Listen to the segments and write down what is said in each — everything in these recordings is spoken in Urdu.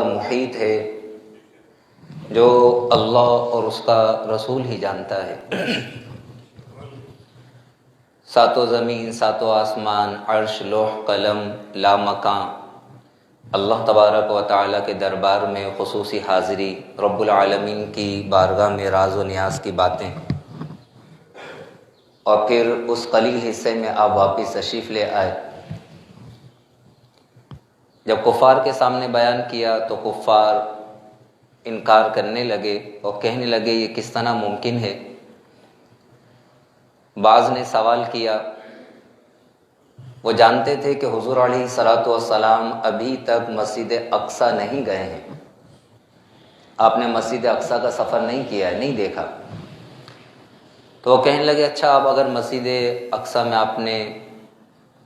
محیط ہے جو اللہ اور اس کا رسول ہی جانتا ہے۔ ساتوں زمین، ساتوں آسمان، عرش، لوح، قلم، لامکاں، اللہ تبارک و تعالیٰ کے دربار میں خصوصی حاضری، رب العالمین کی بارگاہ میں راز و نیاز کی باتیں، اور پھر اس قلیل حصے میں آپ واپس تشریف لے آئے۔ جب کفار کے سامنے بیان کیا تو کفار انکار کرنے لگے اور کہنے لگے یہ کس طرح ممکن ہے۔ بعض نے سوال کیا، وہ جانتے تھے کہ حضور علیہ الصلوۃ والسلام ابھی تک مسجد اقصیٰ نہیں گئے ہیں، آپ نے مسجد اقصیٰ کا سفر نہیں کیا ہے، نہیں دیکھا۔ تو وہ کہنے لگے اچھا آپ اگر مسجد اقصیٰ میں آپ نے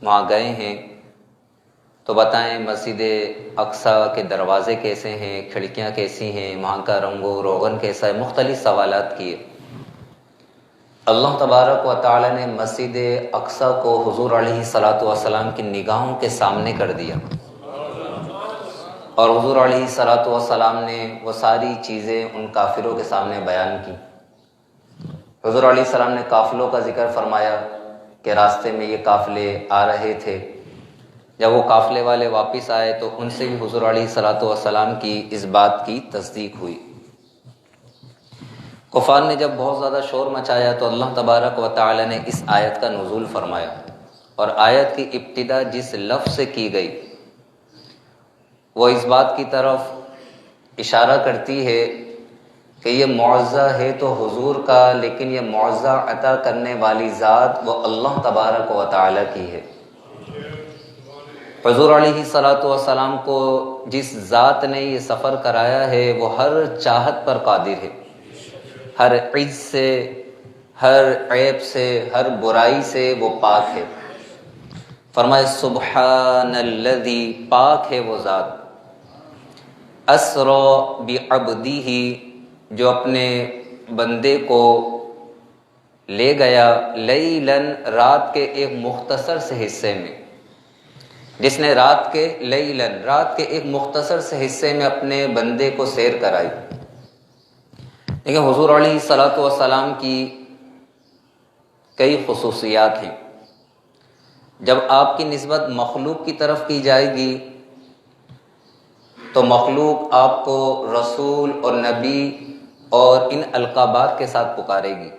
وہاں گئے ہیں تو بتائیں مسجد اقصیٰ کے دروازے کیسے ہیں، کھڑکیاں کیسی ہیں، وہاں کا رنگ و روغن کیسا ہے، مختلف سوالات کیے۔ اللہ تبارک و تعالی نے مسجد اقصیٰ کو حضور علیہ الصلوۃ والسلام کی نگاہوں کے سامنے کر دیا، اور حضور علیہ الصلوۃ والسلام نے وہ ساری چیزیں ان کافروں کے سامنے بیان کی۔ حضور علیہ السلام نے قافلوں کا ذکر فرمایا کہ راستے میں یہ قافلے آ رہے تھے۔ جب وہ قافلے والے واپس آئے تو ان سے بھی حضور علیہ الصلوۃ والسلام کی اس بات کی تصدیق ہوئی۔ کفار نے جب بہت زیادہ شور مچایا تو اللہ تبارک و تعالی نے اس آیت کا نزول فرمایا، اور آیت کی ابتدا جس لفظ سے کی گئی وہ اس بات کی طرف اشارہ کرتی ہے کہ یہ معجزہ ہے تو حضور کا، لیکن یہ معجزہ عطا کرنے والی ذات وہ اللہ تبارک و تعالی کی ہے۔ حضور علیہ الصلوۃ والسلام کو جس ذات نے یہ سفر کرایا ہے وہ ہر چاہت پر قادر ہے، ہر عجز سے، ہر عیب سے، ہر برائی سے وہ پاک ہے۔ فرمائے سبحان الذی، پاک ہے وہ ذات، اسری بعبدہ، جو اپنے بندے کو لے گیا، لیلاً، رات کے ایک مختصر سے حصے میں، جس نے رات کے لیلاً، رات کے ایک مختصر سے حصے میں اپنے بندے کو سیر کرائی۔ لیکن حضور علیہ الصلوۃ والسلام کی کئی خصوصیات ہیں۔ جب آپ کی نسبت مخلوق کی طرف کی جائے گی تو مخلوق آپ کو رسول اور نبی اور ان القابات کے ساتھ پکارے گی۔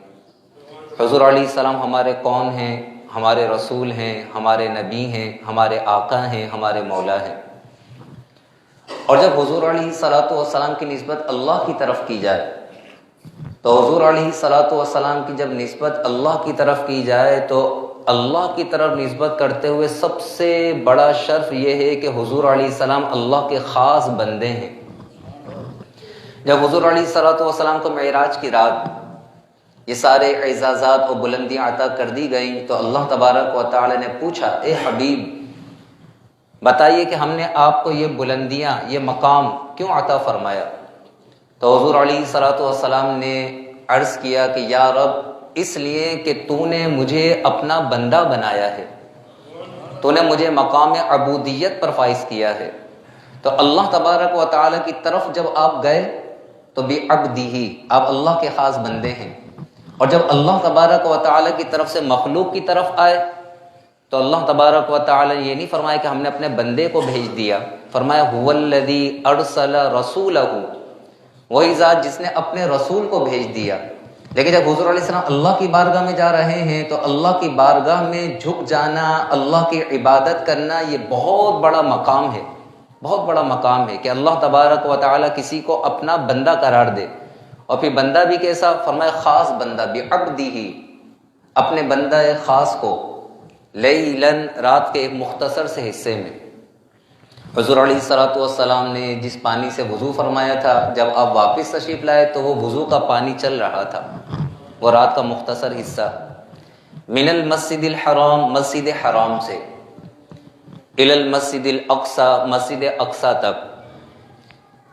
حضور علیہ السلام ہمارے کون ہیں؟ ہمارے رسول ہیں، ہمارے نبی ہیں، ہمارے آقا ہیں، ہمارے مولا ہیں۔ اور جب حضور علیہ الصلوۃ والسلام کی نسبت اللہ کی طرف کی جائے تو حضور علیہ الصلوۃ والسلام کی جب نسبت اللہ کی طرف کی جائے تو اللہ کی طرف نسبت کرتے ہوئے سب سے بڑا شرف یہ ہے کہ حضور علیہ السلام اللہ کے خاص بندے ہیں۔ جب حضور علیہ الصلوۃ والسلام کو معراج کی رات یہ سارے اعزازات اور بلندیاں عطا کر دی گئیں تو اللہ تبارک و تعالی نے پوچھا، اے حبیب بتائیے کہ ہم نے آپ کو یہ بلندیاں، یہ مقام کیوں عطا فرمایا؟ تو حضور علیہ الصلوۃ والسلام نے عرض کیا کہ یا رب، اس لیے کہ تو نے مجھے اپنا بندہ بنایا ہے، تو نے مجھے مقام عبودیت پر فائز کیا ہے۔ تو اللہ تبارک و تعالی کی طرف جب آپ گئے تو بعبدہ، آپ اللہ کے خاص بندے ہیں، اور جب اللہ تبارک و تعالی کی طرف سے مخلوق کی طرف آئے تو اللہ تبارک و تعالی یہ نہیں فرمایا کہ ہم نے اپنے بندے کو بھیج دیا، فرمایا هو الذی ارسل رسولہ، وہی ذات جس نے اپنے رسول کو بھیج دیا۔ لیکن جب حضور علیہ السلام اللہ کی بارگاہ میں جا رہے ہیں تو اللہ کی بارگاہ میں جھک جانا، اللہ کی عبادت کرنا، یہ بہت بڑا مقام ہے، بہت بڑا مقام ہے کہ اللہ تبارک و تعالی کسی کو اپنا بندہ قرار دے، اور پھر بندہ بھی کیسا؟ فرمایا خاص بندہ، بعبدہ، اپنے بندہ خاص کو، لیلاً، رات کے ایک مختصر سے حصے میں۔ حضور علیہ الصلوۃ والسلام نے جس پانی سے وضو فرمایا تھا، جب آپ واپس تشریف لائے تو وہ وضو کا پانی چل رہا تھا، وہ رات کا مختصر حصہ، من المسجد الحرام، مسجد حرام سے، الی المسجد الاقصی، مسجد اقصی تک۔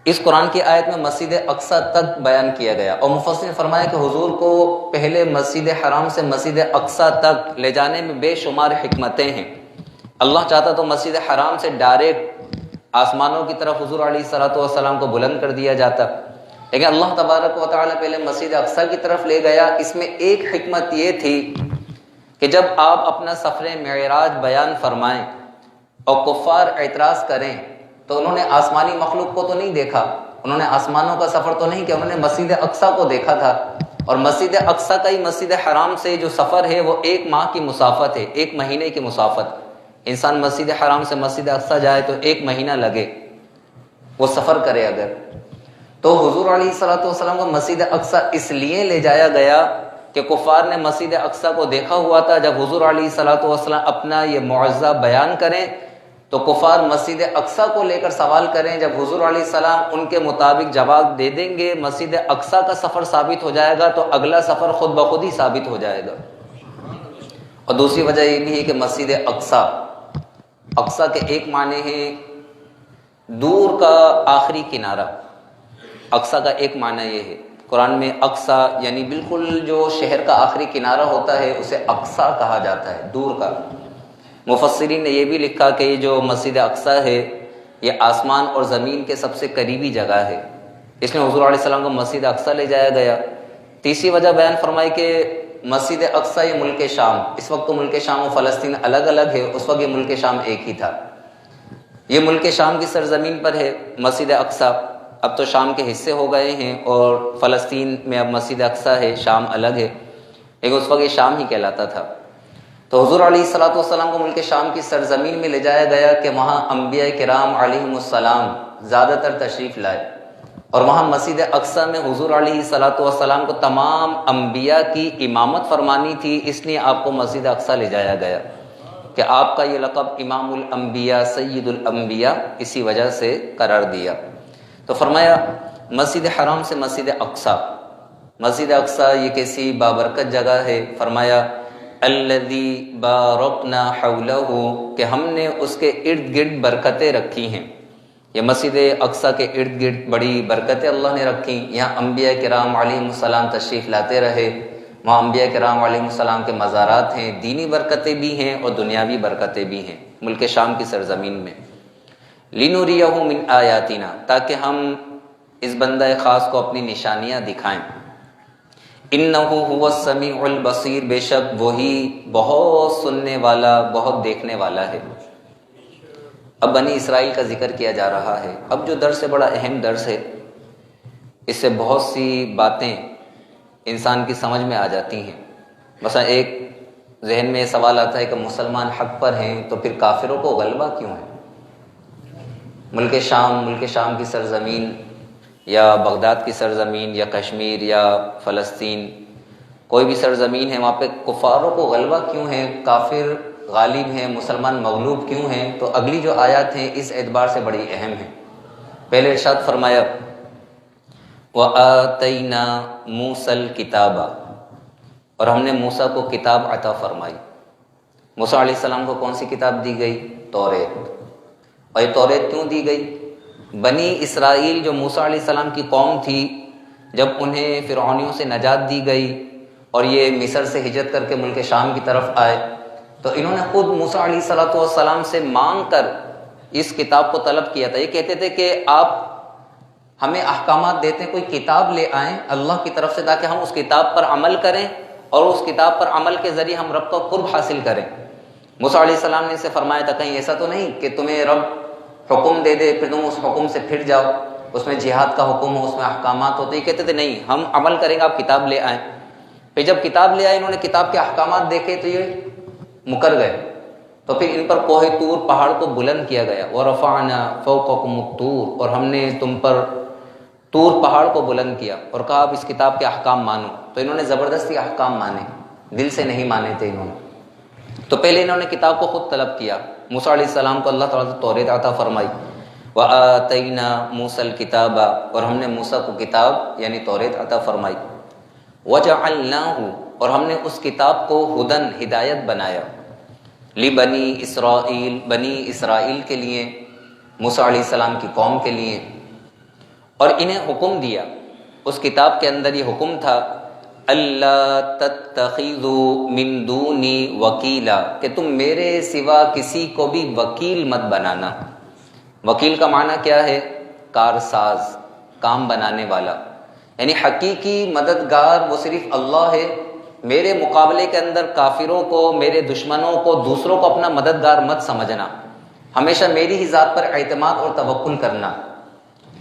اس قرآن کی آیت میں مسجد اقصی تک بیان کیا گیا، اور مفسرین نے فرمایا کہ حضور کو پہلے مسجد حرام سے مسجد اقصی تک لے جانے میں بے شمار حکمتیں ہیں۔ اللہ چاہتا تو مسجد حرام سے ڈائریکٹ آسمانوں کی طرف حضور علیہ الصلوۃ والسلام کو بلند کر دیا جاتا، لیکن اللہ تبارک و تعالیٰ پہلے مسجد اقصیٰ کی طرف لے گیا۔ اس میں ایک حکمت یہ تھی کہ جب آپ اپنا سفر معراج بیان فرمائیں اور کفار اعتراض کریں تو انہوں نے آسمانی مخلوق کو تو نہیں دیکھا، انہوں نے آسمانوں کا سفر تو نہیں کیا، انہوں نے مسجد اقصیٰ کو دیکھا تھا، اور مسجد اقصیٰ کا ہی مسجد حرام سے جو سفر ہے وہ 1 ماہ کی مسافت ہے، 1 مہینے کی مسافت۔ انسان مسجد حرام سے مسجد اقصیٰ جائے تو 1 مہینہ لگے وہ سفر کرے اگر، تو حضور علیہ الصلوۃ والسلام کو مسجد اقصیٰ اس لیے لے جایا گیا کہ کفار نے مسجد اقصیٰ کو دیکھا ہوا تھا۔ جب حضور علیہ الصلوۃ والسلام اپنا یہ معجزہ بیان کریں تو کفار مسجد اقصیٰ کو لے کر سوال کریں، جب حضور علیہ السلام ان کے مطابق جواب دے دیں گے، مسجد اقصیٰ کا سفر ثابت ہو جائے گا، تو اگلا سفر خود بخود ہی ثابت ہو جائے گا۔ اور دوسری وجہ یہ بھی ہے کہ مسجد اقصیٰ، اقصیٰ کے ایک معنی ہے دور کا آخری کنارہ، اقصیٰ کا ایک معنی یہ ہے، قرآن میں اقصیٰ یعنی بالکل جو شہر کا آخری کنارہ ہوتا ہے اسے اقصیٰ کہا جاتا ہے، دور کا۔ مفسرین نے یہ بھی لکھا کہ یہ جو مسجد اقصیٰ ہے یہ آسمان اور زمین کے سب سے قریبی جگہ ہے، اس میں حضور علیہ السلام کو مسجد اقصیٰ لے جایا گیا۔ تیسری وجہ بیان فرمائی کہ مسجد اقصیٰ یہ ملک شام، اس وقت تو ملک شام و فلسطین الگ الگ ہے، اس وقت یہ ملک شام ایک ہی تھا، یہ ملک شام کی سرزمین پر ہے مسجد اقصیٰ۔ اب تو شام کے حصے ہو گئے ہیں اور فلسطین میں اب مسجد اقصیٰ ہے، شام الگ ہے، لیکن اس وقت یہ شام ہی کہلاتا تھا۔ تو حضور علیہ الصلوۃ والسلام کو ملک شام کی سرزمین میں لے جایا گیا کہ وہاں انبیاء کرام علیہم السلام زیادہ تر تشریف لائے، اور وہاں مسجد اقصیٰ میں حضور علیہ الصلوۃ والسلام کو تمام انبیاء کی امامت فرمانی تھی، اس لیے آپ کو مسجد اقصیٰ لے جایا گیا کہ آپ کا یہ لقب امام الانبیاء سید الانبیاء اسی وجہ سے قرار دیا۔ تو فرمایا مسجد حرام سے مسجد اقصیٰ، مسجد اقصیٰ یہ کیسی بابرکت جگہ ہے، فرمایا الذی بارکنا حولہ، کہ ہم نے اس کے ارد گرد برکتیں رکھی ہیں۔ یہ مسجد اقصیٰ کے ارد گرد بڑی برکتیں اللہ نے رکھی، یہاں انبیاء کرام علیہم السلام تشریف لاتے رہے، وہاں انبیاء کرام علیہم السلام کے مزارات ہیں، دینی برکتیں بھی ہیں اور دنیاوی برکتیں بھی ہیں ملک شام کی سرزمین میں۔ لِنُرِيَهُ مِنْ آیاتنا، تاکہ ہم اس بندہ خاص کو اپنی نشانیاں دکھائیں۔ اِنَّهُ هُوَ السَّمِيعُ الْبَصِيرُ، بے شک وہی بہت سننے والا بہت دیکھنے والا ہے۔ اب بنی اسرائیل کا ذکر کیا جا رہا ہے۔ اب جو درس ہے بڑا اہم درس ہے، اس سے بہت سی باتیں انسان کی سمجھ میں آ جاتی ہیں۔ مثلا ایک ذہن میں یہ سوال آتا ہے کہ مسلمان حق پر ہیں تو پھر کافروں کو غلبہ کیوں ہے؟ ملک شام کی سرزمین یا بغداد کی سرزمین یا کشمیر یا فلسطین، کوئی بھی سرزمین ہے، وہاں پہ کفاروں کو غلبہ کیوں ہے؟ کافر غالب ہیں، مسلمان مغلوب کیوں ہیں؟ تو اگلی جو آیات ہیں اس اعتبار سے بڑی اہم ہیں۔ پہلے ارشاد فرمایا وَآتَيْنَا مُوسَى الْكِتَابَ، اور ہم نے موسیٰ کو کتاب عطا فرمائی۔ موسیٰ علیہ السلام کو کون سی کتاب دی گئی؟ توریت۔ اور یہ توریت کیوں دی گئی؟ بنی اسرائیل جو موسیٰ علیہ السلام کی قوم تھی، جب انہیں فرعونیوں سے نجات دی گئی اور یہ مصر سے ہجرت کر کے ملک شام کی طرف آئے، تو انہوں نے خود موسیٰ علیہ السلام سے مانگ کر اس کتاب کو طلب کیا تھا۔ یہ کہتے تھے کہ آپ ہمیں احکامات دیتے ہیں، کوئی کتاب لے آئیں اللہ کی طرف سے تاکہ ہم اس کتاب پر عمل کریں اور اس کتاب پر عمل کے ذریعے ہم رب کا قرب حاصل کریں۔ موسیٰ علیہ السلام نے اسے فرمایا تھا کہیں ایسا تو نہیں کہ تمہیں رب حکم دے دے پھر تم اس حکم سے پھر جاؤ، اس میں جہاد کا حکم ہو، اس میں احکامات ہو؟ تو یہ کہتے تھے نہیں، ہم عمل کریں گے، آپ کتاب لے آئیں۔ پھر جب کتاب لے آئے انہوں نے کتاب کے احکامات دیکھے تو یہ مکر گئے، تو پھر ان پر کوہ طور پہاڑ کو بلند کیا گیا، وَرَفَعْنَا فَوْقَكُمُ الطُّورَ، اور ہم نے تم پر طور پہاڑ کو بلند کیا اور کہا آپ اس کتاب کے احکام مانو۔ تو انہوں نے زبردستی احکام مانے، دل سے نہیں مانے تھے انہوں نے۔ تو پہلے انہوں نے کتاب کو خود طلب کیا، موسیٰ علیہ السلام کو اللہ تعالیٰ سے توریت عطا فرمائی، وَآتَيْنَا مُوسَى الْكِتَابَ، اور ہم نے موسیٰ کو کتاب یعنی توریت عطا فرمائی، وَجَعَلْنَاهُ، اور ہم نے اس کتاب کو ہدن ہدایت بنایا، لِبَنِي اسرائیل، بنی اسرائیل کے لیے، موسیٰ علیہ السلام کی قوم کے لیے، اور انہیں حکم دیا، اس کتاب کے اندر یہ حکم تھا اللہ تتخذوا من دونی وکیلا، کہ تم میرے سوا کسی کو بھی وکیل مت بنانا۔ وکیل کا معنی کیا ہے؟ کارساز، کام بنانے والا، یعنی حقیقی مددگار وہ صرف اللہ ہے۔ میرے مقابلے کے اندر کافروں کو، میرے دشمنوں کو، دوسروں کو اپنا مددگار مت سمجھنا، ہمیشہ میری ہی ذات پر اعتماد اور توکل کرنا۔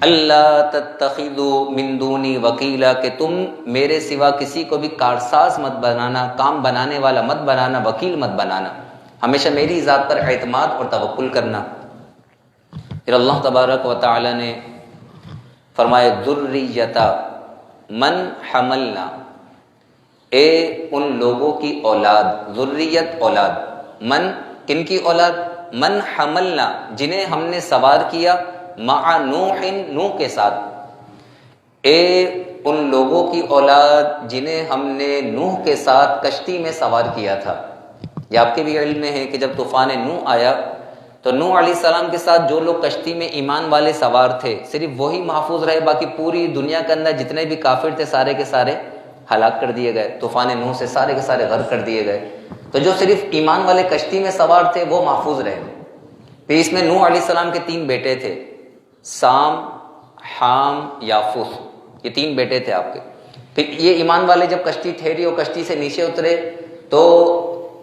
اللہ تتخذوا من دونی وکیلا، کہ تم میرے سوا کسی کو بھی کارساز مت بنانا، کام بنانے والا مت بنانا، وکیل مت بنانا، ہمیشہ میری ہی ذات پر اعتماد اور توکل کرنا۔ پھر اللہ تبارک و تعالی نے فرمایا ذریتا من حملنا، اے ان لوگوں کی اولاد، ذریت اولاد، من کن کی اولاد؟ من حملنا، جنہیں ہم نے سوار کیا، مع نوح، نوح کے ساتھ، اے ان لوگوں کی اولاد جنہیں ہم نے نوح کے ساتھ کشتی میں سوار کیا تھا۔ یہ آپ کے بھی علم میں ہے کہ جب طوفان نوح آیا تو نوح علیہ السلام کے ساتھ جو لوگ کشتی میں ایمان والے سوار تھے صرف وہی محفوظ رہے، باقی پوری دنیا کے اندر جتنے بھی کافر تھے سارے کے سارے ہلاک کر دیے گئے، طوفان نوح سے سارے کے سارے غرق کر دیے گئے۔ تو جو صرف ایمان والے کشتی میں سوار تھے وہ محفوظ رہے۔ پھر اس میں نوح علیہ السلام کے 3 بیٹے تھے، سام، حام، یافث، یہ 3 بیٹے تھے آپ کے۔ پھر یہ ایمان والے جب کشتی ٹھہری اور کشتی سے نیچے اترے تو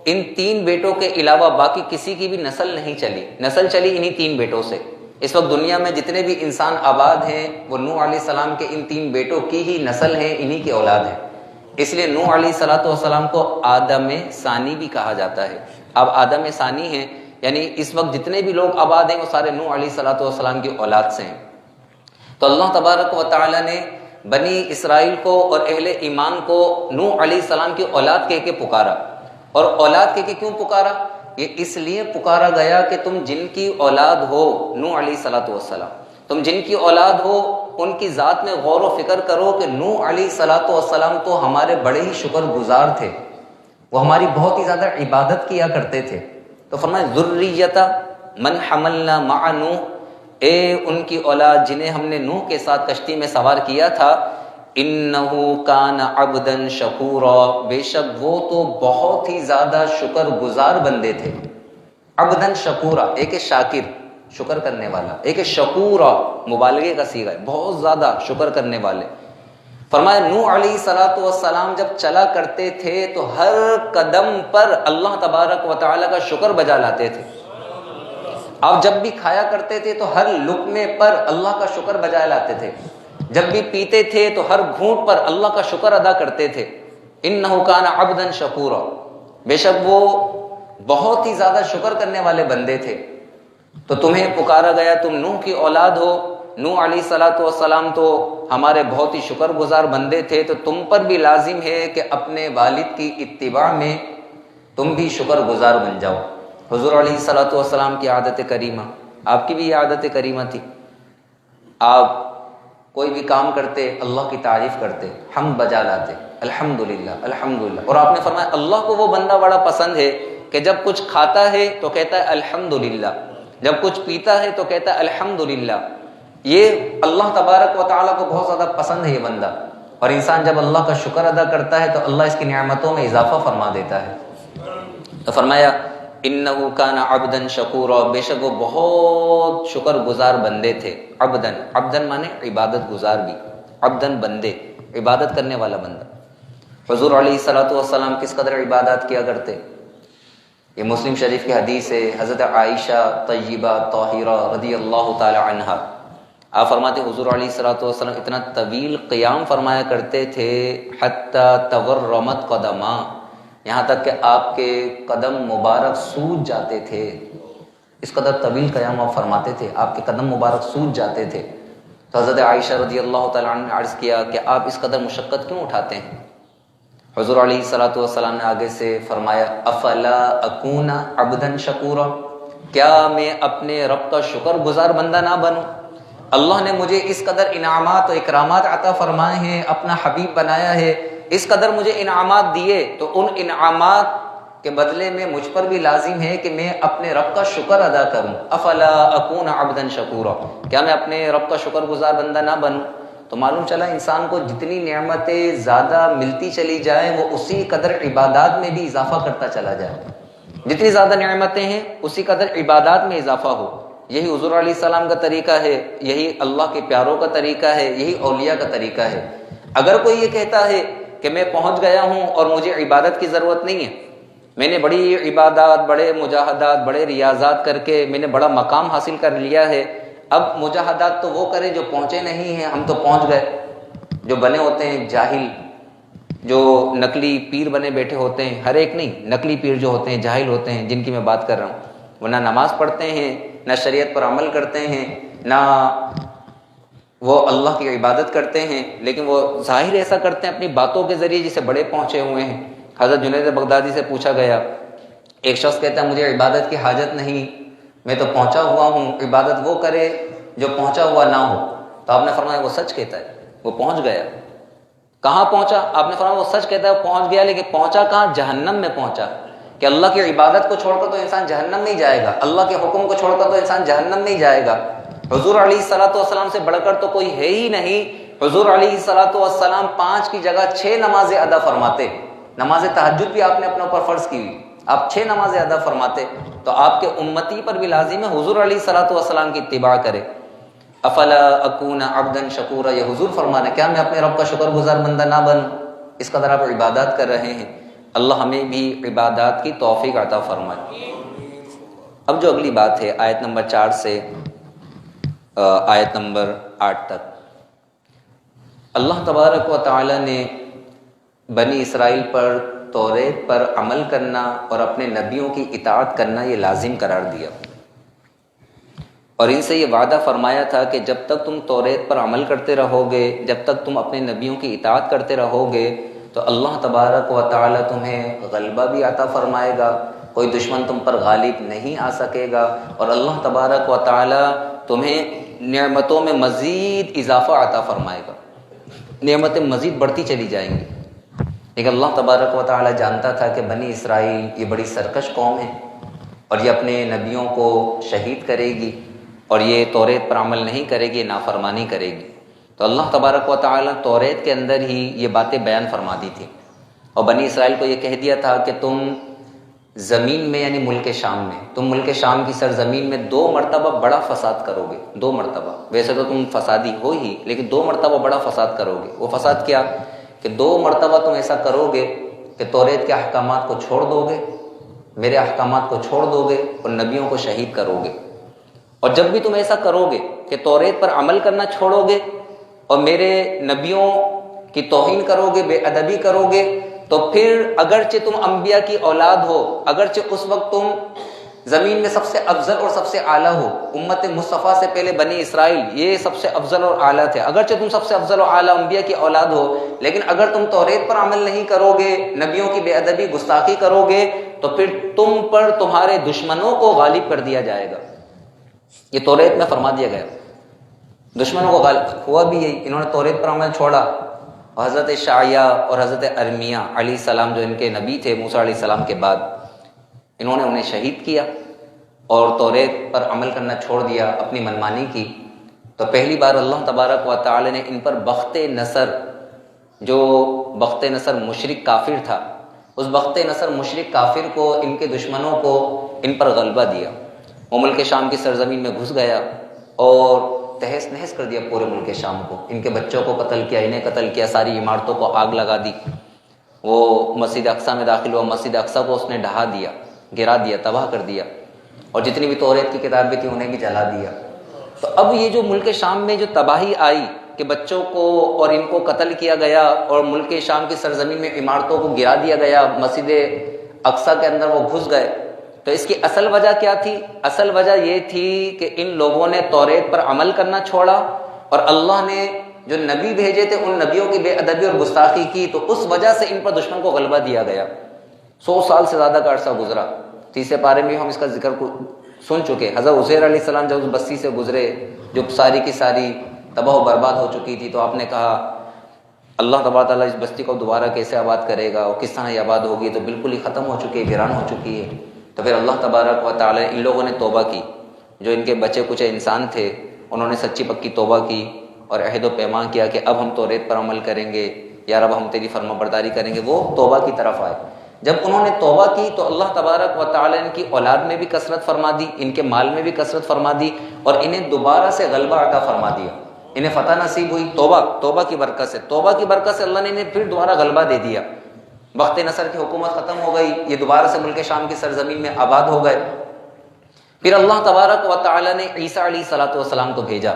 ان 3 بیٹوں کے علاوہ باقی کسی کی بھی نسل نہیں چلی، نسل چلی انہی 3 بیٹوں سے۔ اس وقت دنیا میں جتنے بھی انسان آباد ہیں وہ نوح علیہ السلام کے ان 3 بیٹوں کی ہی نسل ہے، انہی کی اولاد ہے۔ اس لیے نوح علیہ السلام کو آدم ثانی بھی کہا جاتا ہے۔ اب آدم ثانی ہیں، یعنی اس وقت جتنے بھی لوگ آباد ہیں وہ سارے نوح علیہ السلام کی اولاد سے ہیں۔ تو اللہ تبارک و تعالی نے بنی اسرائیل کو اور اہل ایمان کو نوح علیہ السلام کی اولاد کہہ کے پکارا، اور اولاد کہہ کے کیوں پکارا؟ یہ اس لیے پکارا گیا کہ تم جن کی اولاد ہو، نوح علیہ السلام، تم جن کی اولاد ہو ان کی ذات میں غور و فکر کرو کہ نوح علیہ السلام تو ہمارے بڑے ہی شکر گزار تھے، وہ ہماری بہت ہی زیادہ عبادت کیا کرتے تھے۔ تو فرمایا ذریتا من حملنا مع نوح، اے ان کی اولاد جنہیں ہم نے نوح کے ساتھ کشتی میں سوار کیا تھا، انہو کان عبدا شکورا، بے شک وہ تو بہت ہی زیادہ شکر گزار بندے تھے۔ عبدا شکورا، ایک ہے شاکر شکر کرنے والا، ایک ہے شکورا مبالغے کا صیغہ ہے، بہت زیادہ شکر کرنے والے۔ فرمایا نوح علیہ السلام جب چلا کرتے تھے تو ہر قدم پر اللہ تبارک و تعالی کا شکر بجا لاتے تھے۔ آپ جب بھی کھایا کرتے تھے تو ہر لقمے پر اللہ کا شکر بجا لاتے تھے، جب بھی پیتے تھے تو ہر گھونٹ پر اللہ کا شکر ادا کرتے تھے۔ انہ کان عبدا شکورا، بے شک وہ بہت ہی زیادہ شکر کرنے والے بندے تھے۔ تو تمہیں پکارا گیا، تم نوح کی اولاد ہو، نوح علیہ السلام تو ہمارے بہت ہی شکر گزار بندے تھے، تو تم پر بھی لازم ہے کہ اپنے والد کی اتباع میں تم بھی شکر گزار بن جاؤ۔ حضور علیہ السلام کی عادت کریمہ، آپ کی بھی یہ عادت کریمہ تھی، آپ کوئی بھی کام کرتے اللہ کی تعریف کرتے، حمد بجا لاتے، الحمدللہ الحمدللہ۔ اور آپ نے فرمایا اللہ کو وہ بندہ بڑا پسند ہے کہ جب کچھ کھاتا ہے تو کہتا ہے الحمدللہ، جب کچھ پیتا ہے تو کہتا ہے الحمدللہ۔ یہ اللہ تبارک و تعالیٰ کو بہت زیادہ پسند ہے یہ بندہ، اور انسان جب اللہ کا شکر ادا کرتا ہے تو اللہ اس کی نعمتوں میں اضافہ فرما دیتا ہے۔ تو فرمایا انہو کان عبدا شکورا، بے شک وہ بہت شکر گزار بندے تھے۔ عبدن، عبدن مانے عبادت گزار بھی، عبدن بندے، عبادت کرنے والا بندہ۔ حضور علیہ السلام کس قدر عبادات کیا کرتے؟ یہ مسلم شریف کی حدیث ہے، حضرت عائشہ طیبہ طاہرہ رضی اللہ تعالی عنہا، آپ فرماتے حضور علیہ السلام اتنا طویل قیام فرمایا کرتے تھے، حتی تورمت قدما، یہاں تک کہ آپ کے قدم مبارک سوج جاتے تھے۔ اس قدر طویل قیام آپ فرماتے تھے، آپ کے قدم مبارک سوج جاتے تھے۔ تو حضرت عائشہ رضی اللہ تعالیٰ عنہ نے عرض کیا کہ آپ اس قدر مشقت کیوں اٹھاتے ہیں؟ حضور علیہ السلام نے آگے سے فرمایا افلا اکون عبدا شکورا، کیا میں اپنے رب کا شکر گزار بندہ نہ بنوں؟ اللہ نے مجھے اس قدر انعامات و اکرامات عطا فرمائے ہیں، اپنا حبیب بنایا ہے، اس قدر مجھے انعامات دیے، تو ان انعامات کے بدلے میں مجھ پر بھی لازم ہے کہ میں اپنے رب کا شکر ادا کروں۔ افلا اکون عبدا شکورا، کیا میں اپنے رب کا شکر گزار بندہ نہ بنوں؟ تو معلوم چلا انسان کو جتنی نعمتیں زیادہ ملتی چلی جائیں وہ اسی قدر عبادات میں بھی اضافہ کرتا چلا جائے، جتنی زیادہ نعمتیں ہیں اسی قدر عبادات میں اضافہ ہو۔ یہی حضور علیہ السلام کا طریقہ ہے، یہی اللہ کے پیاروں کا طریقہ ہے، یہی اولیاء کا طریقہ ہے۔ اگر کوئی یہ کہتا ہے کہ میں پہنچ گیا ہوں اور مجھے عبادت کی ضرورت نہیں ہے، میں نے بڑی عبادات، بڑے مجاہدات، بڑے ریاضات کر کے میں نے بڑا مقام حاصل کر لیا ہے، اب مجاہدات تو وہ کرے جو پہنچے نہیں ہیں، ہم تو پہنچ گئے۔ جو بنے ہوتے ہیں جاہل، جو نقلی پیر بنے بیٹھے ہوتے ہیں، ہر ایک نہیں، نقلی پیر جو ہوتے ہیں جاہل ہوتے ہیں، جن کی میں بات کر رہا ہوں، وہ نہ نماز پڑھتے ہیں، نہ شریعت پر عمل کرتے ہیں، نہ وہ اللہ کی عبادت کرتے ہیں، لیکن وہ ظاہر ایسا کرتے ہیں اپنی باتوں کے ذریعے جسے بڑے پہنچے ہوئے ہیں۔ حضرت جنید بغدادی سے پوچھا گیا، ایک شخص کہتا ہے مجھے عبادت کی حاجت نہیں، میں تو پہنچا ہوا ہوں، عبادت وہ کرے جو پہنچا ہوا نہ ہو۔ تو آپ نے فرمایا وہ سچ کہتا ہے، وہ پہنچ گیا۔ کہاں پہنچا؟ آپ نے فرمایا وہ سچ کہتا ہے، وہ پہنچ گیا، لیکن پہنچا کہاں؟ جہنم میں پہنچا۔ کہ اللہ کی عبادت کو چھوڑ کر تو انسان جہنم نہیں جائے گا، اللہ کے حکم کو چھوڑ کر تو انسان جہنم نہیں جائے گا۔ حضور علیہ الصلوۃ والسلام سے بڑھ کر تو کوئی ہے ہی نہیں۔ حضور علیہ الصلوۃ والسلام 5 کی جگہ 6 نمازیں ادا فرماتے۔ نماز تہجد بھی آپ نے اپنے اوپر فرض کی ہوئی، آپ 6 نمازیں ادا فرماتے، تو آپ کے امتی پر بھی لازم ہے حضور علیہ الصلوۃ والسلام کی اتباع کرے۔ افلا اکون عبدا شکورا، یہ حضور فرمانے، کیا میں اپنے رب کا شکر گزار بندہ نہ بنوں؟ اس قدر آپ عبادات کر رہے ہیں، اللہ ہمیں بھی عبادات کی توفیق عطا فرمائے۔ اب جو اگلی بات ہے آیت نمبر 4 سے آیت نمبر 8 تک، اللہ تبارک و تعالی نے بنی اسرائیل پر توریت پر عمل کرنا اور اپنے نبیوں کی اطاعت کرنا یہ لازم قرار دیا، اور ان سے یہ وعدہ فرمایا تھا کہ جب تک تم توریت پر عمل کرتے رہو گے، جب تک تم اپنے نبیوں کی اطاعت کرتے رہو گے، تو اللہ تبارک و تعالی تمہیں غلبہ بھی عطا فرمائے گا، کوئی دشمن تم پر غالب نہیں آ سکے گا، اور اللہ تبارک و تعالی تمہیں نعمتوں میں مزید اضافہ عطا فرمائے گا، نعمتیں مزید بڑھتی چلی جائیں گی۔ لیکن اللہ تبارک و تعالی جانتا تھا کہ بنی اسرائیل یہ بڑی سرکش قوم ہے، اور یہ اپنے نبیوں کو شہید کرے گی، اور یہ توریت پر عمل نہیں کرے گی، نافرمانی کرے گی۔ تو اللہ تبارک و تعالی توریت کے اندر ہی یہ باتیں بیان فرما دی تھی، اور بنی اسرائیل کو یہ کہہ دیا تھا کہ تم زمین میں، یعنی ملک شام میں، تم ملک شام کی سرزمین میں 2 مرتبہ بڑا فساد کرو گے، 2 مرتبہ۔ ویسے تو تم فسادی ہو ہی، لیکن 2 مرتبہ بڑا فساد کرو گے۔ وہ فساد کیا؟ کہ 2 مرتبہ تم ایسا کرو گے کہ توریت کے احکامات کو چھوڑ دو گے، میرے احکامات کو چھوڑ دو گے، اور نبیوں کو شہید کرو گے۔ اور جب بھی تم ایسا کرو گے کہ توریت پر عمل کرنا چھوڑو گے اور میرے نبیوں کی توہین کرو گے، بے ادبی کرو گے، تو پھر اگرچہ تم انبیاء کی اولاد ہو، اگرچہ اس وقت تم زمین میں سب سے افضل اور سب سے اعلیٰ ہو، امت مصطفیٰ سے پہلے بنی اسرائیل یہ سب سے افضل اور اعلیٰ تھے، اگرچہ تم سب سے افضل اور اعلیٰ انبیاء کی اولاد ہو، لیکن اگر تم توریت پر عمل نہیں کرو گے، نبیوں کی بے ادبی گستاخی کرو گے، تو پھر تم پر تمہارے دشمنوں کو غالب کر دیا جائے گا۔ یہ توریت میں فرما دیا گیا، دشمنوں کو غالب ہوا بھی یہی، انہوں نے توریت پر عمل چھوڑا، اور حضرت شعیہ اور حضرت ارمیہ علیہ السلام جو ان کے نبی تھے موسیٰ علیہ السلام کے بعد، انہوں نے انہیں شہید کیا اور توریت پر عمل کرنا چھوڑ دیا، اپنی منمانی کی۔ تو پہلی بار اللہ تبارک و تعالی نے ان پر بخت نصر، جو بخت نصر مشرک کافر تھا، اس بخت نصر مشرک کافر کو، ان کے دشمنوں کو ان پر غلبہ دیا۔ وہ ملک شام کی سرزمین میں گھس گیا اور تہس نہس کر دیا پورے ملک شام کو، ان کے بچوں کو قتل کیا، انہیں قتل کیا، ساری عمارتوں کو آگ لگا دی۔ وہ مسجد اقصیٰ میں داخل ہوا، مسجد اقصیٰ کو اس نے ڈھا دیا، گرا دیا، تباہ کر دیا، اور جتنی بھی توریت کی کتابیں تھیں انہیں بھی جلا دیا۔ تو اب یہ جو ملک شام میں جو تباہی آئی کہ بچوں کو اور ان کو قتل کیا گیا، اور ملک شام کی سرزمین میں عمارتوں کو گرا دیا گیا، مسجد اقصیٰ کے اندر وہ گھس گئے، تو اس کی اصل وجہ کیا تھی؟ اصل وجہ یہ تھی کہ ان لوگوں نے توریت پر عمل کرنا چھوڑا، اور اللہ نے جو نبی بھیجے تھے ان نبیوں کی بے ادبی اور گستاخی کی، تو اس وجہ سے ان پر دشمن کو غلبہ دیا گیا۔ 100 سال سے زیادہ کا عرصہ گزرا، 30 پارے میں ہم اس کا ذکر سن چکے۔ حضرت عزیر علیہ السلام جب اس بستی سے گزرے جو ساری کی ساری تباہ و برباد ہو چکی تھی، تو آپ نے کہا اللہ تبارک تعالیٰ اس بستی کو دوبارہ کیسے آباد کرے گا، اور کس طرح یہ آباد ہوگی، تو بالکل ہی ختم ہو چکی ہے، ویران ہو چکی ہے۔ تو پھر اللہ تبارک و تعالی ان لوگوں نے توبہ کی، جو ان کے بچے کچھ انسان تھے، انہوں نے سچی پکی توبہ کی اور عہد و پیمان کیا کہ اب ہم توریت پر عمل کریں گے، یا رب ہم تیری فرما برداری کریں گے، وہ توبہ کی طرف آئے۔ جب انہوں نے توبہ کی تو اللہ تبارک و تعالی ان کی اولاد میں بھی کثرت فرما دی، ان کے مال میں بھی کثرت فرما دی، اور انہیں دوبارہ سے غلبہ عطا فرما دیا، انہیں فتح نصیب ہوئی توبہ کی برکت سے، توبہ کی برکت سے اللہ نے انہیں پھر دوبارہ غلبہ دے دیا، بخت نصر کی حکومت ختم ہو گئی، یہ دوبارہ سے ملک شام کی سرزمین میں آباد ہو گئے۔ پھر اللہ تبارک و تعالی نے عیسیٰ علیہ الصلوۃ والسلام کو بھیجا،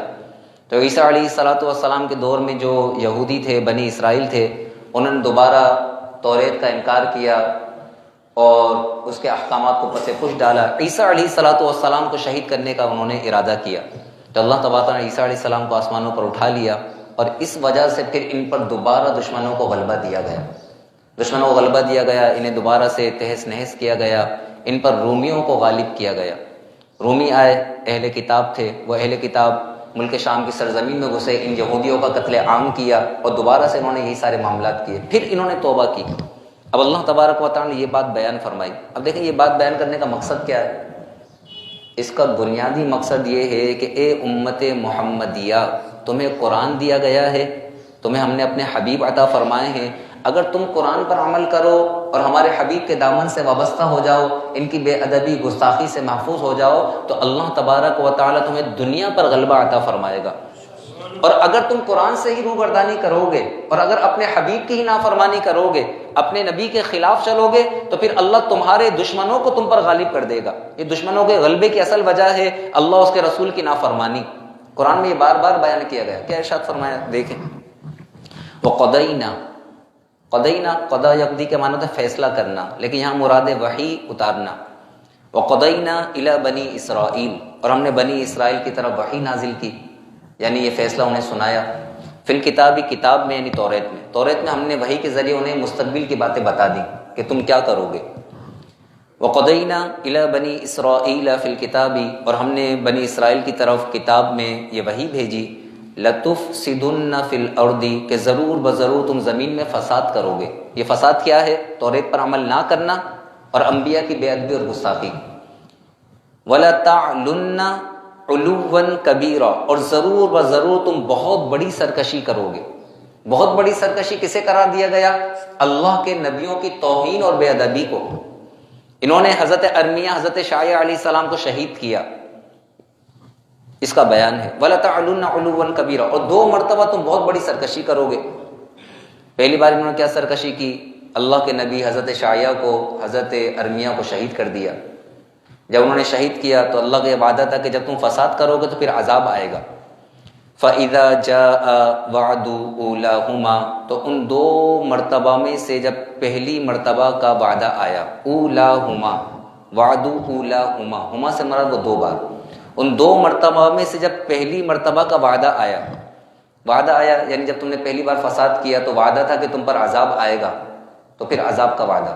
تو عیسیٰ علیہ الصلوۃ والسلام کے دور میں جو یہودی تھے، بنی اسرائیل تھے، انہوں نے دوبارہ توریت کا انکار کیا اور اس کے احکامات کو پس پش ڈالا۔ عیسیٰ علیہ الصلوۃ والسلام کو شہید کرنے کا انہوں نے ارادہ کیا، تو اللہ تبارک نے عیسیٰ علیہ السلام کو آسمانوں پر اٹھا لیا، اور اس وجہ سے پھر ان پر دوبارہ دشمنوں کو غلبہ دیا گیا، دشمنوں کو غلبہ دیا گیا، انہیں دوبارہ سے تہس نہس کیا گیا، ان پر رومیوں کو غالب کیا گیا۔ رومی آئے، اہل کتاب تھے، وہ اہل کتاب ملک شام کی سرزمین میں گھسے، ان یہودیوں کا قتل عام کیا، اور دوبارہ سے انہوں نے یہی سارے معاملات کیے، پھر انہوں نے توبہ کی۔ اب اللہ تبارک و تعالی نے یہ بات بیان فرمائی۔ اب دیکھیں یہ بات بیان کرنے کا مقصد کیا ہے؟ اس کا بنیادی مقصد یہ ہے کہ اے امت محمدیہ، تمہیں قرآن دیا گیا ہے، تمہیں ہم نے اپنے حبیب عطا فرمائے ہیں، اگر تم قرآن پر عمل کرو اور ہمارے حبیب کے دامن سے وابستہ ہو جاؤ، ان کی بے ادبی گستاخی سے محفوظ ہو جاؤ، تو اللہ تبارک و تعالی تمہیں دنیا پر غلبہ عطا فرمائے گا۔ اور اگر تم قرآن سے ہی روگردانی کرو گے اور اگر اپنے حبیب کی ہی نافرمانی کرو گے، اپنے نبی کے خلاف چلو گے، تو پھر اللہ تمہارے دشمنوں کو تم پر غالب کر دے گا۔ یہ دشمنوں کے غلبے کی اصل وجہ ہے اللہ اس کے رسول کی نافرمانی۔ قرآن میں یہ بار بار بیان کیا گیا۔ کیا ارشاد فرمایا؟ دیکھیں، وَقَضَيْنَا، قضینا، قضا یقضی کے معنی ہے فیصلہ کرنا، لیکن یہاں مراد وحی اتارنا۔ وقضینا الی بنی اسرائیل، اور ہم نے بنی اسرائیل کی طرف وحی نازل کی، یعنی یہ فیصلہ انہیں سنایا۔ فی الکتاب، کتاب میں یعنی توریت میں ہم نے وحی کے ذریعے انہیں مستقبل کی باتیں بتا دی کہ تم کیا کرو گے۔ وقضینا الی بنی اسرائیل فی الکتاب، اور ہم نے بنی اسرائیل کی طرف کتاب میں یہ وحی بھیجی، لَتُفْسِدُنَّ فِي الْأَرْضِ، کہ ضرور بضرور تم زمین میں فساد کرو گے۔ یہ فساد کیا ہے؟ توریت پر عمل نہ کرنا اور انبیاء کی بے ادبی اور گستاخی۔ وَلَتَعْلُنَّ عُلُوًّا كَبِيرًا، اور ضرور بضرور تم بہت بڑی سرکشی کرو گے۔ بہت بڑی سرکشی کسے قرار دیا گیا؟ اللہ کے نبیوں کی توہین اور بے ادبی کو۔ انہوں نے حضرت ارمیہ، حضرت شعیع علیہ السلام کو شہید کیا، اس کا بیان ہے۔ وَلَتَعْلُنَّ عُلُوًّا كَبِيرًا، اور 2 مرتبہ تم بہت بڑی سرکشی کرو گے۔ پہلی بار انہوں نے کیا سرکشی کی؟ اللہ کے نبی حضرت شعیع کو، حضرت ارمیہ کو شہید کر دیا۔ جب انہوں نے شہید کیا تو اللہ کا وعدہ تھا کہ جب تم فساد کرو گے تو پھر عذاب آئے گا۔ فَإِذَا جَاءَ وَعْدُ أُولَاهُمَا، تو ان 2 مرتبہ میں سے جب پہلی مرتبہ کا وعدہ آیا، اولاہما، وعد اولاہما، ہما سے مراد وہ 2 بار، ان 2 مرتبہ میں سے جب پہلی مرتبہ کا وعدہ آیا یعنی جب تم نے پہلی بار فساد کیا تو وعدہ تھا کہ تم پر عذاب آئے گا، تو پھر عذاب کا وعدہ۔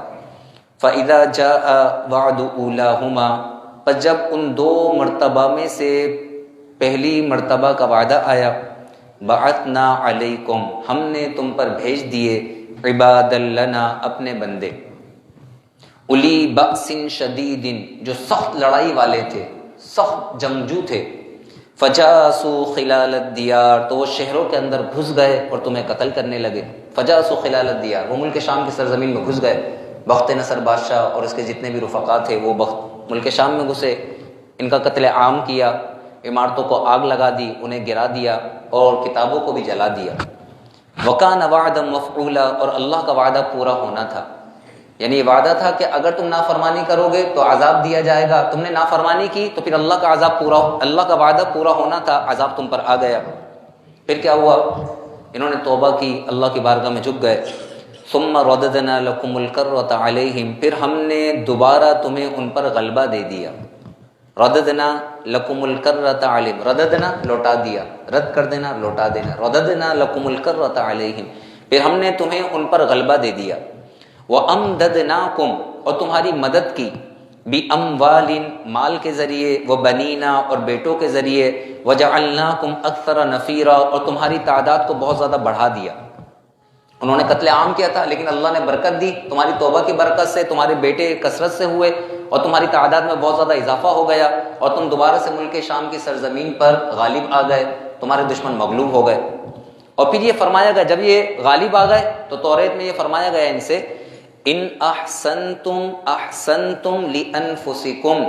فَإِذَا جَاءَ وَعْدُ أُولَاهُمَا، پس جب ان 2 مرتبہ میں سے پہلی مرتبہ کا وعدہ آیا، بَعَثْنَا عَلَيْكُمْ، ہم نے تم پر بھیج دیے، عِبَادًا لَنَا، اپنے بندے، اُلی بَأْسٍ شَدِيدٍ، جو سخت لڑائی والے تھے، سخت جنگجو تھے، فجاسوا خلال الدیار، تو وہ شہروں کے اندر گھس گئے اور تمہیں قتل کرنے لگے۔ فجاسوا خلال الدیار، وہ ملک شام کی سرزمین میں گھس گئے، بخت نصر بادشاہ اور اس کے جتنے بھی رفقا تھے وہ ملک شام میں گھسے، ان کا قتل عام کیا، عمارتوں کو آگ لگا دی، انہیں گرا دیا اور کتابوں کو بھی جلا دیا۔ وکان وعدا مفعولا، اور اللہ کا وعدہ پورا ہونا تھا، یعنی یہ وعدہ تھا کہ اگر تم نافرمانی کرو گے تو عذاب دیا جائے گا، تم نے نافرمانی کی تو پھر اللہ کا وعدہ پورا ہونا تھا، عذاب تم پر آ گیا۔ پھر کیا ہوا؟ انہوں نے توبہ کی، اللہ کی بارگاہ میں جھک گئے۔ ثم رددنا لکم الکرۃ علیہم، پھر ہم نے دوبارہ تمہیں ان پر غلبہ دے دیا۔ رددنا لکم الکرۃ علیہم، رددنا لوٹا دیا، رد کر دینا، لوٹا دینا، رددنا لکم الکرۃ علیہم، پھر ہم نے تمہیں ان پر غلبہ دے دیا۔ وَأَمْدَدْنَاكُمْ، اور تمہاری مدد کی، بِأَمْوَالٍ، مال کے ذریعے، وَبَنِينَ، اور بیٹوں کے ذریعے، وَجَعَلْنَاكُمْ أَكْثَرَ نَفِيرًا، اور تمہاری تعداد کو بہت زیادہ بڑھا دیا۔ انہوں نے قتل عام کیا تھا لیکن اللہ نے برکت دی، تمہاری توبہ کی برکت سے تمہارے بیٹے کثرت سے ہوئے اور تمہاری تعداد میں بہت زیادہ اضافہ ہو گیا، اور تم دوبارہ سے ملک شام کی سرزمین پر غالب آ گئے، تمہارے دشمن مغلوب ہو گئے۔ اور پھر یہ فرمایا گیا، جب یہ غالب آ گئے تو توریت میں یہ فرمایا گیا ان سے، ان احسنتم احسنتم لانفسکم،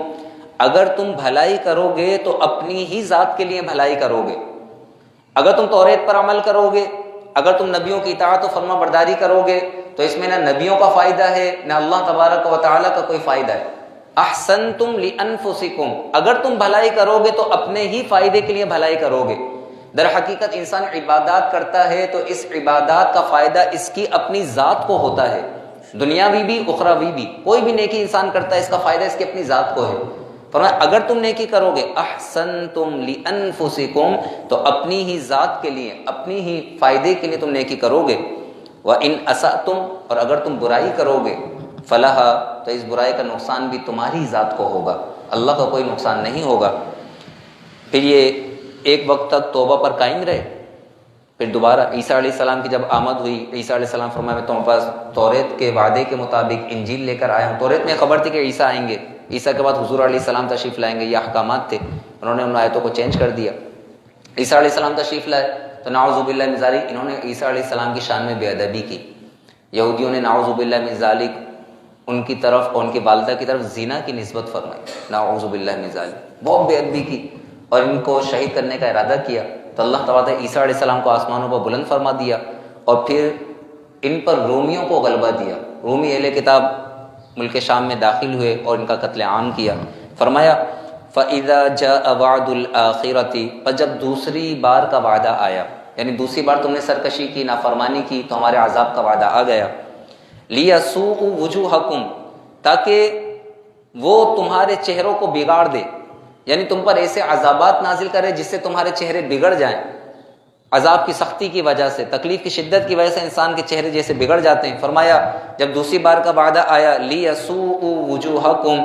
اگر تم بھلائی کرو گے تو اپنی ہی ذات کے لیے بھلائی کرو گے۔ اگر تم توریت پر عمل کرو گے، اگر تم نبیوں کی اطاعت و فرما برداری کرو گے تو اس میں نہ نبیوں کا فائدہ ہے نہ اللہ تبارک و تعالیٰ کا کوئی فائدہ ہے۔ احسنتم لانفسکم، اگر تم بھلائی کرو گے تو اپنے ہی فائدے کے لیے بھلائی کرو گے۔ در حقیقت انسان عبادات کرتا ہے تو اس عبادات کا فائدہ اس کی اپنی ذات کو ہوتا ہے، دنیاوی بھی اخروی بھی۔ کوئی بھی نیکی انسان کرتا ہے اس کا فائدہ اس کی اپنی ذات کو ہے۔ فرمایا اگر تم نیکی کرو گے احسنتم لانفسکم، تو اپنی ہی ذات کے لیے، اپنی ہی فائدے کے لیے تم نیکی کرو گے۔ وَإِنْ أَسَأْتُمْ، اور اگر تم برائی کرو گے فَلَهَا، تو اس برائی کا نقصان بھی تمہاری ذات کو ہوگا، اللہ کا کوئی نقصان نہیں ہوگا۔ پھر یہ ایک وقت تک توبہ پر قائم رہے، پھر دوبارہ عیسیٰ علیہ السلام کی جب آمد ہوئی، عیسیٰ علیہ السلام فرمایا میں تمہارے پاس توریت کے وعدے کے مطابق انجیل لے کر آیا ہوں۔ توریت میں خبر تھی کہ عیسیٰ آئیں گے، عیسیٰ کے بعد حضور علیہ السلام تشریف لائیں گے، یہ احکامات تھے، انہوں نے ان آیتوں کو چینج کر دیا۔ عیسیٰ علیہ السلام تشریف لائے تو نعوذ باللہ من ذالک انہوں نے عیسیٰ علیہ السلام کی شان میں بے ادبی کی۔ یہودیوں نے نعوذ باللہ من ذالک ان کی طرف اور ان کی والدہ کی طرف زنا کی نسبت فرمائی، نعوذ باللہ من ذالک، بہت بے ادبی کی اور ان کو شہید کرنے کا ارادہ کیا۔ تو اللہ تعالیٰ نے عیسیٰ علیہ السلام کو آسمانوں پر بلند فرما دیا اور پھر ان پر رومیوں کو غلبہ دیا۔ رومی اہل کتاب ملک شام میں داخل ہوئے اور ان کا قتل عام کیا۔ فرمایا فَإِذَا جَاءَ وَعْدُ الْآخِرَةِ، پر جب دوسری بار کا وعدہ آیا، یعنی دوسری بار تم نے سرکشی کی، نافرمانی کی تو ہمارے عذاب کا وعدہ آ گیا۔ لِيَسُوءُ وُجُوهَكُمْ، تاکہ وہ تمہارے چہروں کو بگاڑ دے، یعنی تم پر ایسے عذابات نازل کرے جس سے تمہارے چہرے بگڑ جائیں۔ عذاب کی سختی کی وجہ سے، تکلیف کی شدت کی وجہ سے انسان کے چہرے جیسے بگڑ جاتے ہیں۔ فرمایا جب دوسری بار کا وعدہ آیا لِيَسُوءُ وُجُوهَكُمْ،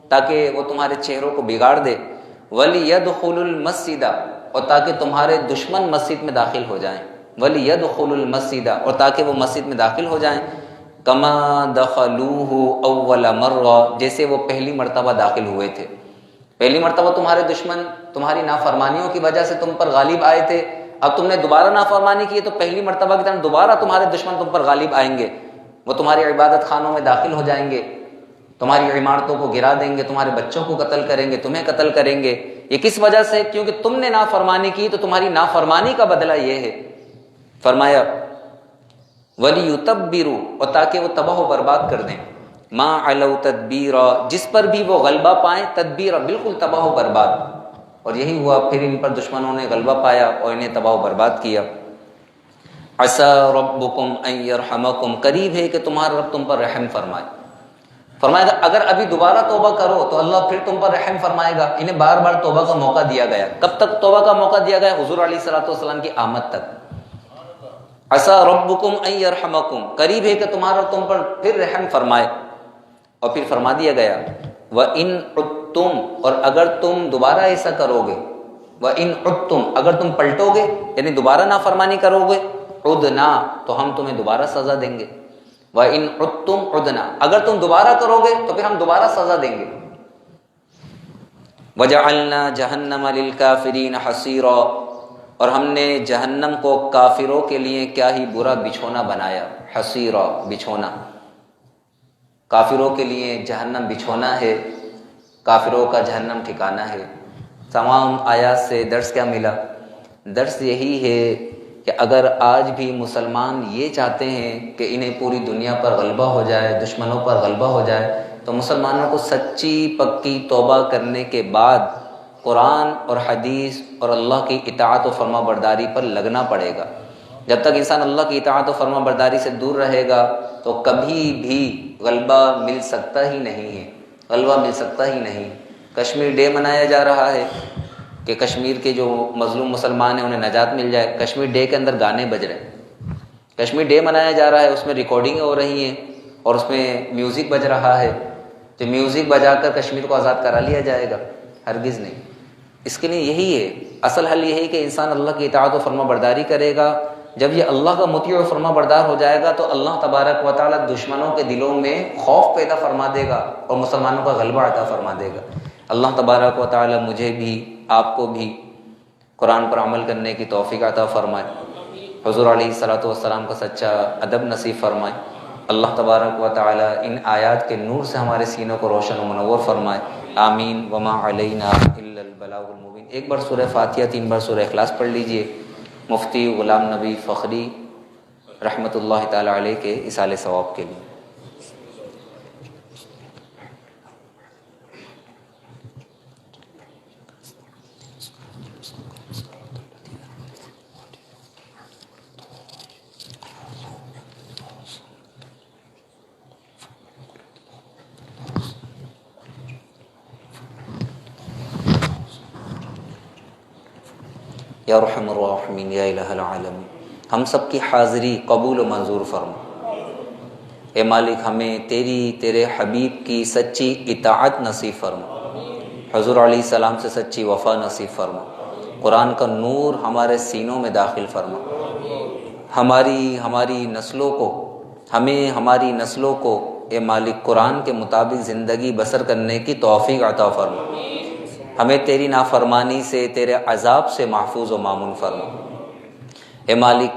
تاکہ وہ تمہارے چہروں کو بگاڑ دے، وَلِيَدْخُلُوا الْمَسْجِدَ، اور تاکہ تمہارے دشمن مسجد میں داخل ہو جائیں، وَلِيَدْخُلُوا الْمَسْجِدَ، اور تاکہ وہ مسجد میں داخل ہو جائیں، كَمَا دَخَلُوهُ أَوَّلَ مَرَّةٍ، جیسے وہ پہلی مرتبہ داخل ہوئے تھے۔ پہلی مرتبہ تمہارے دشمن تمہاری نافرمانیوں کی وجہ سے تم پر غالب آئے تھے، اب تم نے دوبارہ نافرمانی کی تو پہلی مرتبہ کی طرح دوبارہ تمہارے دشمن تم پر غالب آئیں گے، وہ تمہاری عبادت خانوں میں داخل ہو جائیں گے، تمہاری عمارتوں کو گرا دیں گے، تمہارے بچوں کو قتل کریں گے، تمہیں قتل کریں گے۔ یہ کس وجہ سے؟ کیونکہ تم نے نافرمانی کی تو تمہاری نافرمانی کا بدلہ یہ ہے۔ فرمایا وَلِيُتَبِّرُوا، اور تاکہ وہ تباہ و برباد کر دیں، مَا عَلَوْا تَدْبِيرًا، جس پر بھی وہ غلبہ پائیں، تدبیر بالکل تباہ و برباد۔ اور یہی ہوا، پھر ان پر دشمنوں نے غلبہ پایا اور انہیں تباہ و برباد کیا۔ عَسَىٰ رَبُّكُمْ أَن يَرْحَمَكُمْ، قریب ہے کہ تمہارا رب تم پر رحم فرمائے۔ فرمایا اگر ابھی دوبارہ توبہ کرو تو اللہ پھر تم پر رحم فرمائے گا۔ انہیں بار بار توبہ کا موقع دیا گیا۔ کب تک توبہ کا موقع دیا گیا؟ حضور علیہ الصلوۃ والسلام کی آمد تک۔ عَسَىٰ رَبُّكُمْ أَن يَرْحَمَكُمْ، قریب ہے کہ تمہارا تم پر پھر رحم فرمائے۔ اور پھر فرما دیا گیا وَإِنْ عُدْتُمْ، اور اگر تم دوبارہ ایسا کرو گے، وَإِنْ عُدْتُمْ، اگر تم پلٹو گے یعنی دوبارہ نافرمانی کرو گے، عُدْنَا، تو ہم تمہیں دوبارہ سزا دیں گے۔ وَإِنْ عُدْتُمْ عُدْنَا، اگر تم دوبارہ کرو گے تو پھر ہم دوبارہ سزا دیں گے۔ وَجَعَلْنَا جَهَنَّمَ لِلْكَافِرِينَ حَصِيرًا، اور ہم نے جہنم کو کافروں کے لیے کیا ہی برا بچھونا بنایا۔ حصیرا، بچھونا، کافروں کے لیے جہنم بچھونا ہے، کافروں کا جہنم ٹھکانہ ہے۔ تمام آیات سے درس کیا ملا؟ درس یہی ہے کہ اگر آج بھی مسلمان یہ چاہتے ہیں کہ انہیں پوری دنیا پر غلبہ ہو جائے، دشمنوں پر غلبہ ہو جائے، تو مسلمانوں کو سچی پکی توبہ کرنے کے بعد قرآن اور حدیث اور اللہ کی اطاعت و فرما برداری پر لگنا پڑے گا۔ جب تک انسان اللہ کی اطاعت و فرما برداری سے دور رہے گا تو کبھی بھی غلبہ مل سکتا ہی نہیں ہے، غلبہ مل سکتا ہی نہیں۔ کشمیر ڈے منایا جا رہا ہے کہ کشمیر کے جو مظلوم مسلمان ہیں انہیں نجات مل جائے۔ کشمیر ڈے کے اندر گانے بج رہے ہیں، کشمیر ڈے منایا جا رہا ہے، اس میں ریکارڈنگیں ہو رہی ہیں اور اس میں میوزک بج رہا ہے، تو میوزک بجا کر کشمیر کو آزاد کرا لیا جائے گا؟ ہرگز نہیں۔ اس کے لیے یہی ہے، اصل حل یہی کہ انسان اللہ کی اطاعت و فرما برداری کرے گا۔ جب یہ اللہ کا مطیع و فرما بردار ہو جائے گا تو اللہ تبارک و تعالیٰ دشمنوں کے دلوں میں خوف پیدا فرما دے گا اور مسلمانوں کا غلبہ عطا فرما دے گا۔ اللہ تبارک و تعالیٰ مجھے بھی آپ کو بھی قرآن پر عمل کرنے کی توفیق عطا فرمائے، حضور علیہ الصلوۃ والسلام کا سچا ادب نصیب فرمائے، اللہ تبارک و تعالی ان آیات کے نور سے ہمارے سینوں کو روشن و منور فرمائے، آمین۔ وما علینا الا البلاغ المبین۔ ایک بار سورہ فاتحہ 3 بار سورہ اخلاص پڑھ لیجئے، مفتی غلام نبی فخری رحمۃ اللہ تعالی علیہ کے ایصال ثواب کے لیے۔ یا رحم الراحمین یا الہ العالمین، ہم سب کی حاضری قبول و منظور فرما۔ اے مالک، ہمیں تیرے حبیب کی سچی اطاعت نصیب فرما، حضور علیہ السلام سے سچی وفا نصیب فرما، قرآن کا نور ہمارے سینوں میں داخل فرما، ہماری نسلوں کو اے مالک قرآن کے مطابق زندگی بسر کرنے کی توفیق عطا فرما، ہمیں تیری نافرمانی سے، تیرے عذاب سے محفوظ و مامون فرما۔ اے مالک،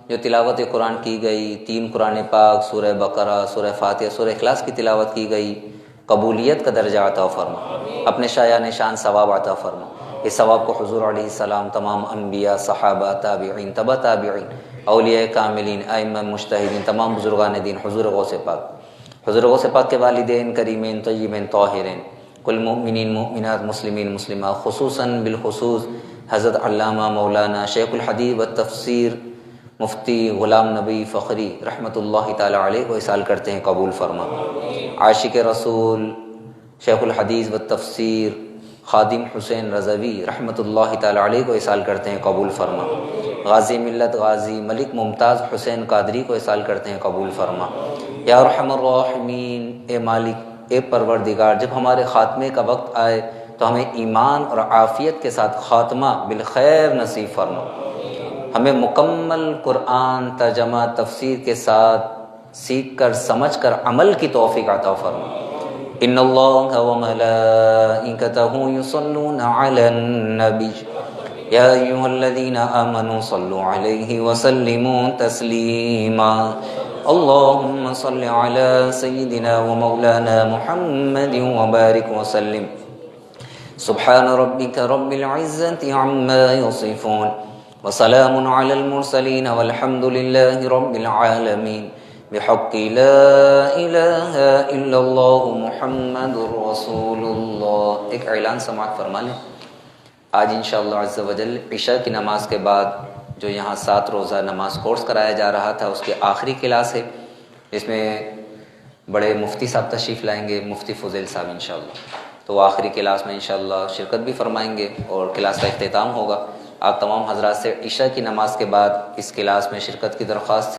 جو تلاوت قرآن کی گئی، 3 قرآن پاک، سورہ بقرہ، سورہ فاتحہ، سورہ اخلاص کی تلاوت کی گئی، قبولیت کا درجہ عطا فرما، اپنے شایان شان ثواب عطا فرما۔ اس ثواب کو حضور علیہ السلام، تمام انبیاء، صحابہ، تابعین، تبع تابعین، اولیاء کاملین، ائمہ مجتہدین، تمام بزرگان دین، حضور غوث پاک کے والدین کریمین طیبین طاہرین، کل مومنین مومنات، مسلمین مسلمات، خصوصاً بالخصوص حضرت علامہ مولانا شیخ الحدیث والتفسیر مفتی غلام نبی فخری رحمۃ اللہ تعالی علیہ کو اصال کرتے ہیں قبول فرما۔ عاشق رسول شیخ الحدیث والتفسیر خادم حسین رضوی رحمۃ اللہ تعالی علیہ کو اصال کرتے ہیں قبول فرما۔ غازی ملت غازی ملک ممتاز حسین قادری کو اصال کرتے ہیں قبول فرما۔ یا ارحم الراحمین، اے مالک، اے پروردگار، جب ہمارے خاتمے کا وقت آئے تو ہمیں ایمان اور عافیت کے ساتھ خاتمہ بالخیر نصیب فرما، ہمیں مکمل قرآن ترجمہ تفسیر کے ساتھ سیکھ کر سمجھ کر عمل کی توفیق عطا فرما۔ ان اللہ وملائکتہ یصلون علی النبی یا ایھا الذین آمنوا صلوا علیہ وسلموا تسلیما۔ اللہم صل علی سیدنا ومولانا محمد وبارک وسلم۔ سبحان ربک رب العزة عما یصفون وسلام علی المرسلین والحمد للہ رب العالمین، بحق لا الہ الا اللہ محمد رسول اللہ۔ ایک اعلان سماعت فرما لیں۔ آج انشاءاللہ عز و جل عشاء کی نماز کے بعد جو یہاں 7 روزہ نماز کورس کرایا جا رہا تھا، اس کی آخری کلاس ہے، اس میں بڑے مفتی صاحب تشریف لائیں گے، مفتی فضیل صاحب انشاءاللہ، تو آخری کلاس میں انشاءاللہ شرکت بھی فرمائیں گے اور کلاس کا اختتام ہوگا۔ آپ تمام حضرات سے عشاء کی نماز کے بعد اس کلاس میں شرکت کی درخواست